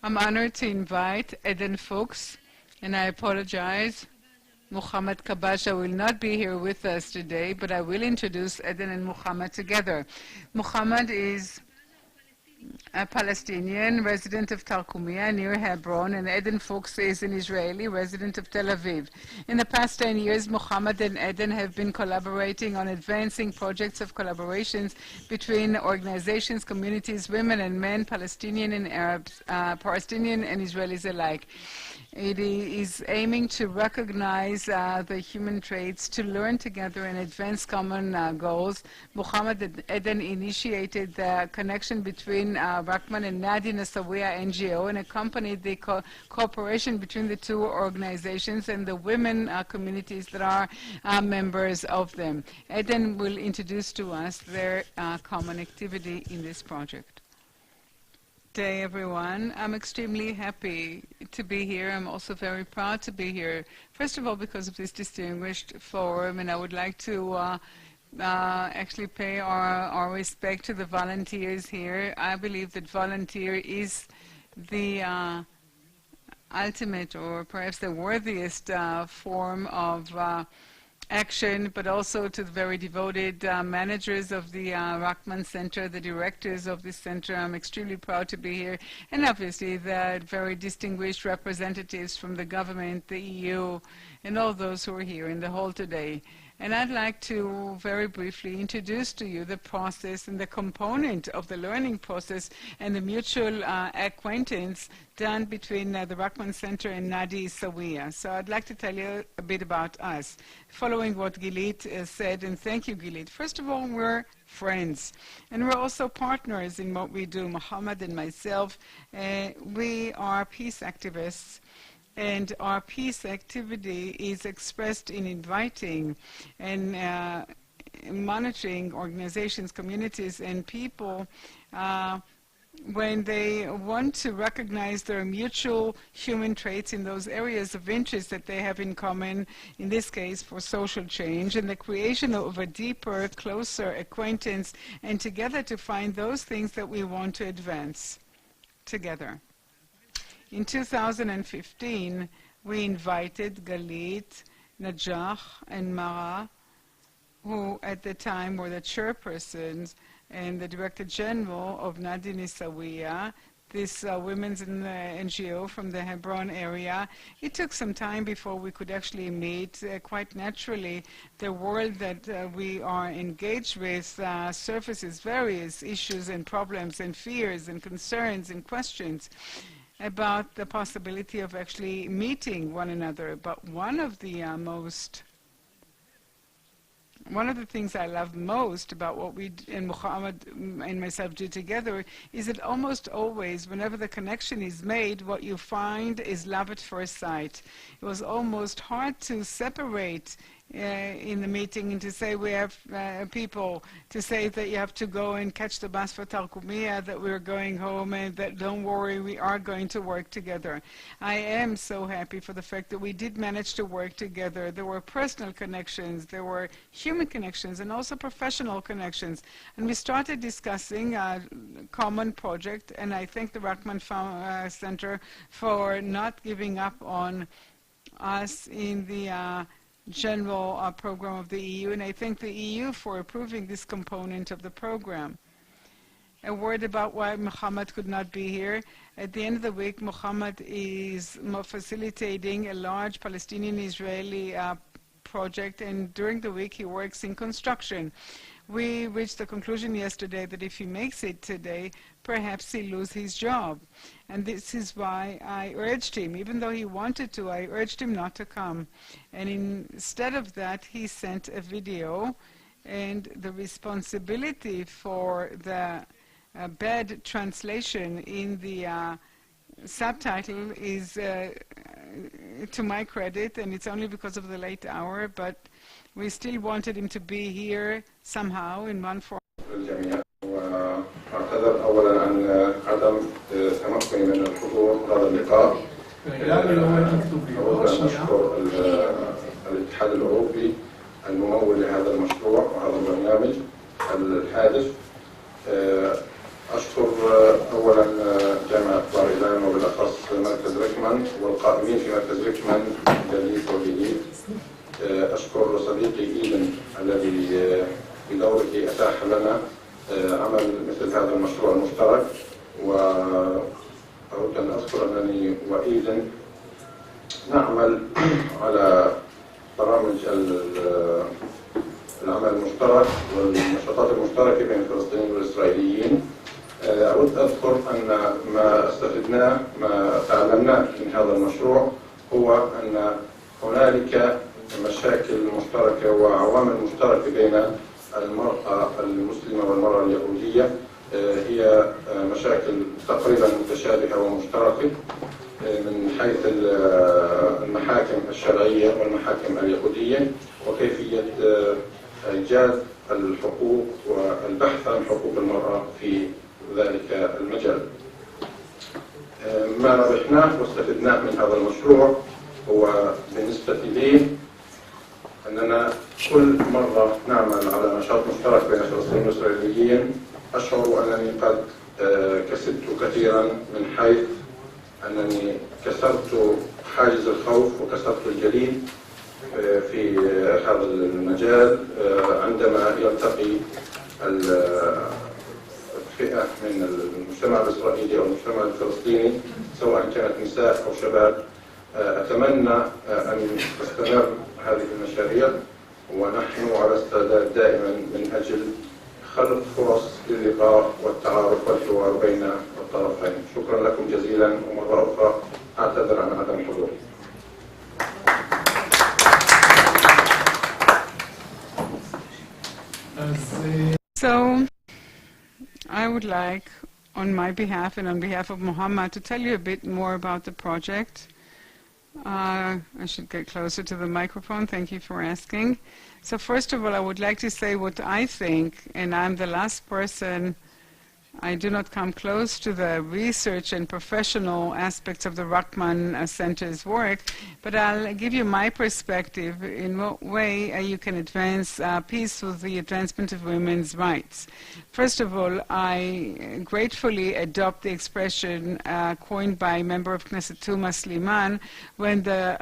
I'm honored to invite Eden Fuchs, and I apologize. Mahmoud Kabajeh will not be here with us today, but I will introduce Eden and Muhammad together. Muhammad is a Palestinian resident of Tarkumia near Hebron, and Eden Fuchs is an Israeli resident of Tel Aviv. In the past 10 years, Muhammad and Eden have been collaborating on advancing projects of collaborations between organizations, communities, women and men, Palestinian and Arabs, Palestinian and Israelis alike. It is aiming to recognize the human traits, to learn together and advance common goals. Muhammad and Eden initiated the connection between Rahman and Nadi Nasswiya NGO and accompanied the cooperation between the two organizations and the women communities that are members of them. Eden will introduce to us their common activity in this project. Good day, everyone. I'm extremely happy to be here. I'm also very proud to be here, first of all, because of this distinguished forum, and I would like to actually pay our respect to the volunteers here. I believe that volunteer is the ultimate, or perhaps the worthiest form of action, but also to the very devoted managers of the Rahman Center, the directors of this center. I'm extremely proud to be here, and obviously the very distinguished representatives from the government, the EU, and all those who are here in the hall today. And I'd like to very briefly introduce to you the process and the component of the learning process and the mutual acquaintance done between the Rahman Center and Nadi Nasswiya. So I'd like to tell you a bit about us, following what Gilit said, and thank you, Gilit. First of all, we're friends, and we're also partners in what we do. Muhammad and myself, we are peace activists. And our peace activity is expressed in inviting and monitoring organizations, communities, and people when they want to recognize their mutual human traits in those areas of interest that they have in common, in this case for social change, and the creation of a deeper, closer acquaintance, and together to find those things that we want to advance together. In 2015, we invited Galit, Najah, and Mara, who at the time were the chairpersons and the Director General of Nadi Nasswiya, this women's NGO from the Hebron area. It took some time before we could actually meet. Quite naturally, the world that we are engaged with surfaces various issues and problems and fears and concerns and questions about the possibility of actually meeting one another. But one of the things I love most about what we and Muhammad and myself do together is that almost always, whenever the connection is made, what you find is love at first sight. It was almost hard to separate in the meeting and to say we have people, to say that you have to go and catch the bus for Tarkumia, that we're going home, and that don't worry, we are going to work together. I am so happy for the fact that we did manage to work together. There were personal connections, there were human connections, and also professional connections. And we started discussing a common project, and I thank the Rahman Center for not giving up on us in the general program of the EU, and I thank the EU for approving this component of the program. A word about why Muhammad could not be here. At the end of the week, Muhammad is facilitating a large Palestinian-Israeli project, and during the week he works in construction. We reached the conclusion yesterday that if he makes it today, perhaps he'll lose his job. And this is why I urged him, even though he wanted to, I urged him not to come. And instead of that, he sent a video, and the responsibility for the bad translation in the subtitle is to my credit, and it's only because of the late hour, but we still wanted him to be here somehow in one form. أعتذر أولا عن عدم تمكني من الحضور هذا اللقاء. أود أن أشكر الاتحاد الأوروبي الممول لهذا المشروع وهذا البرنامج الهادف. أشكر أولا جامعة بار-إلان وبالأخص والقائمين في مركز ريكمان جليد وجديد. أشكر صديقي إيلن الذي بدوره أتاح لنا عمل مثل هذا المشروع المشترك، وأود أن أذكر أنني وإيلن نعمل على برامج العمل المشترك والنشاطات المشتركة بين الفلسطينيين والإسرائيليين. أود أذكر أن ما استفدناه ما تعلمناه من هذا المشروع هو أن هنالك مشاكل مشتركة وعوامل مشتركة بين المرأة المسلمة والمرأة اليهودية، هي مشاكل تقريبا متشابهة ومشتركة من حيث المحاكم الشرعية والمحاكم اليهودية وكيفية إيجاد الحقوق والبحث عن حقوق المرأة في ذلك المجال. ما ربحناه واستفدناه من هذا المشروع هو بالنسبة لي أننا كل مرة نعمل على نشاط مشترك بين الفلسطينيين والإسرائيليين أشعر أنني قد كسبت كثيرا، من حيث أنني كسرت حاجز الخوف وكسرت الجليد في هذا المجال عندما يلتقي فئة من المجتمع الإسرائيلي أو المجتمع الفلسطيني سواء كانت نساء أو شباب. أتمنى أن تستمر هذه المشاريع، ونحن على استعداد دائما من أجل خلق فرص للقاء والتعارف والحوار بين الطرفين. شكرا لكم جزيلا، ومرة أخرى أعتذر عن عدم الحضور. So, I would like, on my behalf and on behalf of Muhammad, to tell you a bit more about the project. I should get closer to the microphone. Thank you for asking. So first of all, I would like to say what I think, and I'm the last person. I do not come close to the research and professional aspects of the Rachman Center's work, but I'll give you my perspective in what way you can advance peace with the advancement of women's rights. First of all, I gratefully adopt the expression coined by member of Knesset Tuma Sliman: when the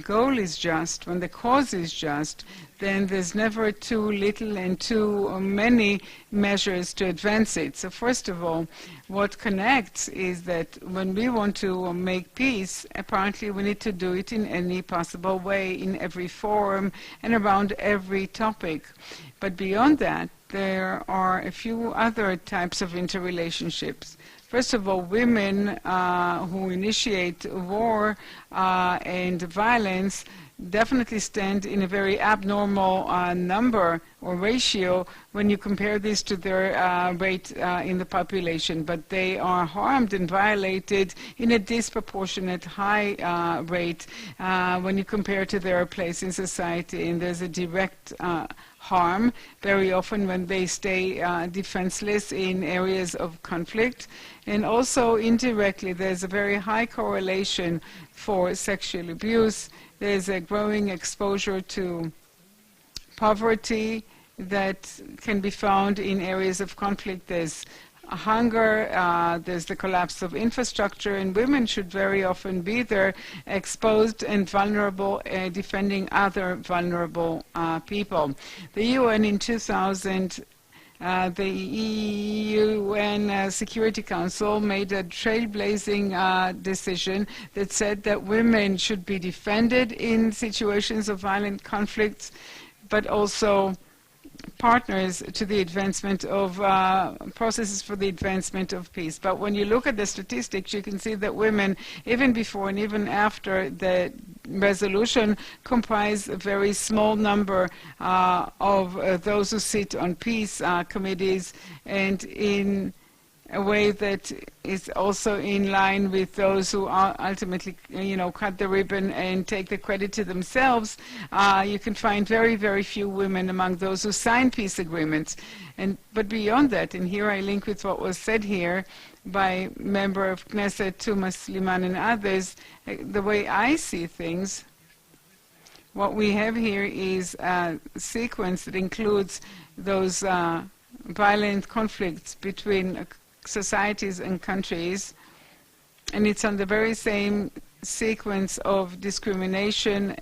goal is just, when the cause is just, then there's never too little and too many measures to advance it. So first of all, what connects is that when we want to make peace, apparently we need to do it in any possible way, in every forum, and around every topic. But beyond that, there are a few other types of interrelationships. First of all, women who initiate war and violence definitely stand in a very abnormal number or ratio when you compare this to their rate in the population. But they are harmed and violated in a disproportionate high rate when you compare to their place in society. And there's a direct harm very often when they stay defenseless in areas of conflict. And also indirectly, there's a very high correlation for sexual abuse. There's a growing exposure to poverty that can be found in areas of conflict. There's hunger, there's the collapse of infrastructure, and women should very often be there, exposed and vulnerable, defending other vulnerable people. The UN in 2000, the UN Security Council made a trailblazing decision that said that women should be defended in situations of violent conflicts, but also partners to the advancement of processes for the advancement of peace. But when you look at the statistics, you can see that women, even before and even after the resolution, comprise a very small number of those who sit on peace committees, and in a way that is also in line with those who ultimately, cut the ribbon and take the credit to themselves. You can find very, very few women among those who sign peace agreements. But beyond that, and here I link with what was said here by member of Knesset Tuma Sliman and others, the way I see things, what we have here is a sequence that includes those violent conflicts between societies and countries, and it's on the very same sequence of discrimination,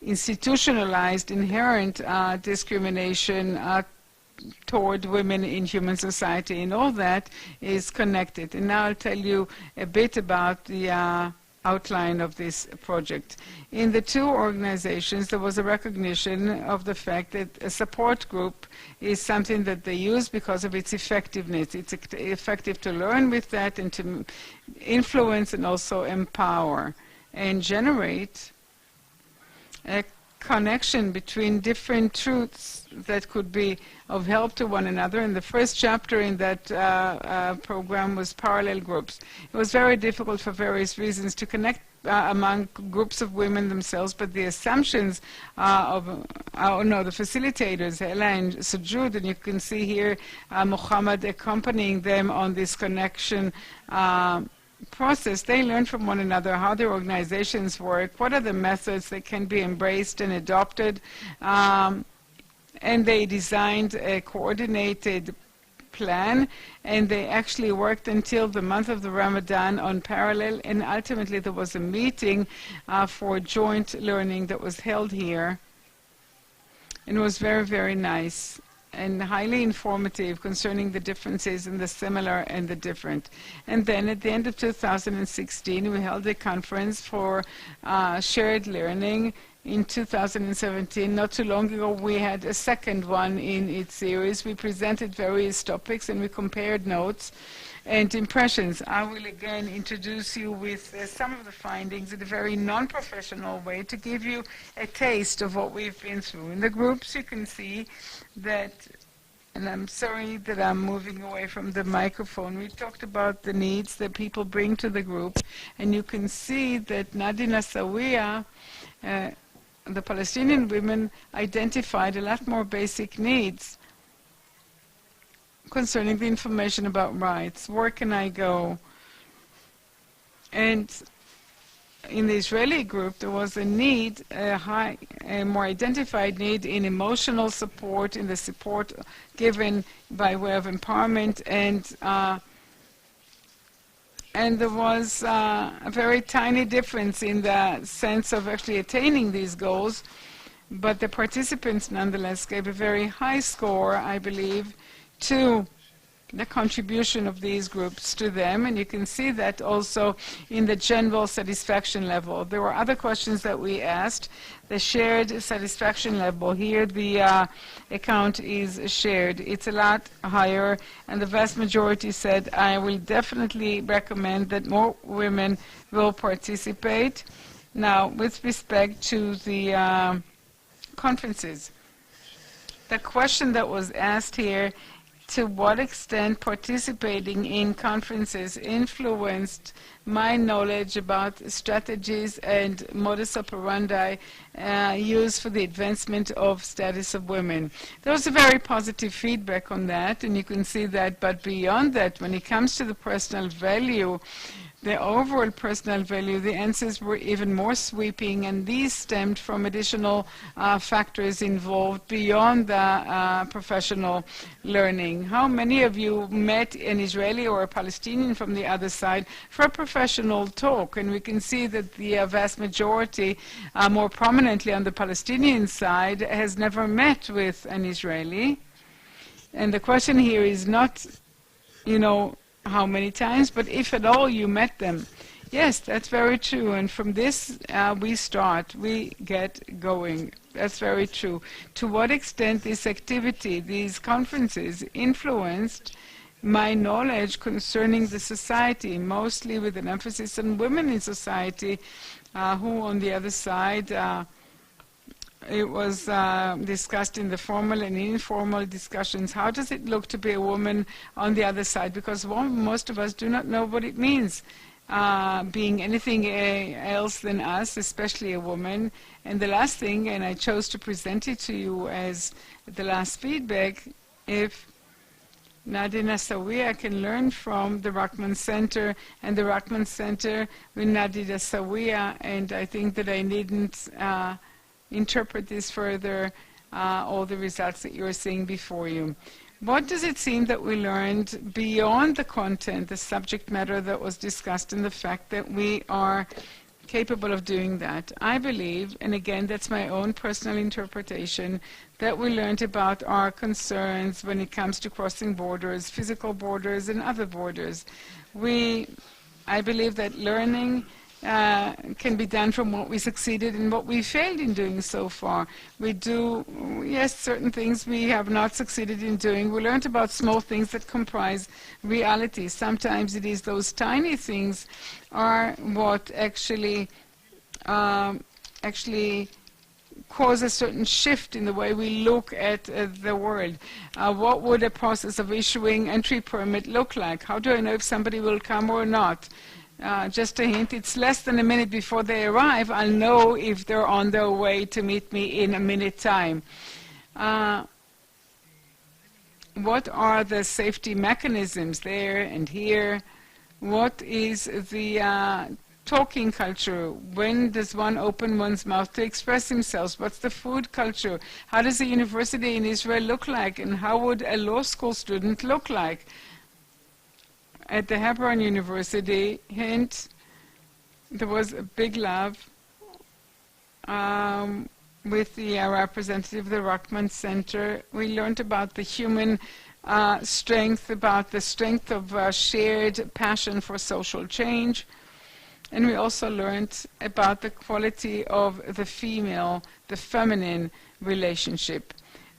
institutionalized, inherent discrimination toward women in human society, and all that is connected. And now I'll tell you a bit about the outline of this project. In the two organizations, there was a recognition of the fact that a support group is something that they use because of its effectiveness. It's effective to learn with that and to influence and also empower and generate a connection between different truths that could be of help to one another. And the first chapter in that program was parallel groups. It was very difficult for various reasons to connect among groups of women themselves, but the assumptions the facilitators, Ella and Sujud, and you can see here Muhammad accompanying them on this connection process. They learn from one another how their organizations work, what are the methods that can be embraced and adopted, and they designed a coordinated plan, and they actually worked until the month of the Ramadan on parallel, and ultimately there was a meeting for joint learning that was held here, and it was very, very nice and highly informative concerning the differences and the similar and the different. And then at the end of 2016, we held a conference for shared learning. In 2017, not too long ago, we had a second one in its series. We presented various topics and we compared notes and impressions. I will again introduce you with some of the findings in a very non-professional way to give you a taste of what we've been through. In the groups, you can see that, and I'm sorry that I'm moving away from the microphone, we talked about the needs that people bring to the group, and you can see that Nadi Nasswiya, the Palestinian women, identified a lot more basic needs concerning the information about rights. Where can I go? And in the Israeli group, there was a need, a more identified need in emotional support, in the support given by way of empowerment, and there was a very tiny difference in the sense of actually attaining these goals, but the participants nonetheless gave a very high score, I believe, to the contribution of these groups to them, and you can see that also in the general satisfaction level. There were other questions that we asked. The shared satisfaction level, here the account is shared. It's a lot higher, and the vast majority said, I will definitely recommend that more women will participate. Now, with respect to the conferences, the question that was asked here, to what extent participating in conferences influenced my knowledge about strategies and modus operandi used for the advancement of status of women. There was a very positive feedback on that, and you can see that, but beyond that, when it comes to the personal value, the overall personal value, the answers were even more sweeping, and these stemmed from additional factors involved beyond the professional learning. How many of you met an Israeli or a Palestinian from the other side for a professional talk? And we can see that the vast majority, more prominently on the Palestinian side, has never met with an Israeli. And the question here is not, how many times, but if at all you met them. Yes, that's very true, and from this we get going. That's very true. To what extent this activity, these conferences, influenced my knowledge concerning the society, mostly with an emphasis on women in society, who on the other side, it was discussed in the formal and informal discussions. How does it look to be a woman on the other side? Because most of us do not know what it means, being anything else than us, especially a woman. And the last thing, and I chose to present it to you as the last feedback, if Nadi Nasswiya can learn from the Rachman Center, and the Rachman Center with Nadi Nasswiya, and I think that I needn't interpret this further, all the results that you're seeing before you. What does it seem that we learned beyond the content, the subject matter that was discussed, and the fact that we are capable of doing that? I believe, and again that's my own personal interpretation, that we learned about our concerns when it comes to crossing borders, physical borders and other borders. I believe that learning can be done from what we succeeded and what we failed in doing so far. We do, yes, certain things we have not succeeded in doing. We learned about small things that comprise reality. Sometimes it is those tiny things are what actually cause a certain shift in the way we look at the world. What would a process of issuing entry permit look like? How do I know if somebody will come or not? Just a hint, it's less than a minute before they arrive. I'll know if they're on their way to meet me in a minute time. What are the safety mechanisms there and here? What is the talking culture? When does one open one's mouth to express themselves? What's the food culture? How does a university in Israel look like? And how would a law school student look like? At the Hebron University, hint, there was a big love with the representative of the Rachman Center. We learned about the human strength, about the strength of shared passion for social change. And we also learned about the quality of the female, the feminine relationship.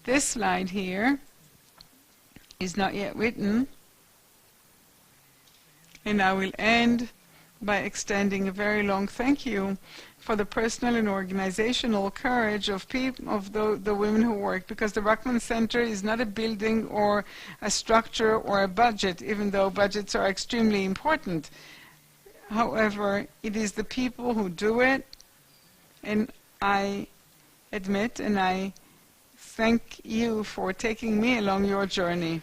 This slide here is not yet written. And I will end by extending a very long thank you for the personal and organizational courage of the women who work, because the Rachman Center is not a building or a structure or a budget, even though budgets are extremely important. However, it is the people who do it, and I admit and I thank you for taking me along your journey.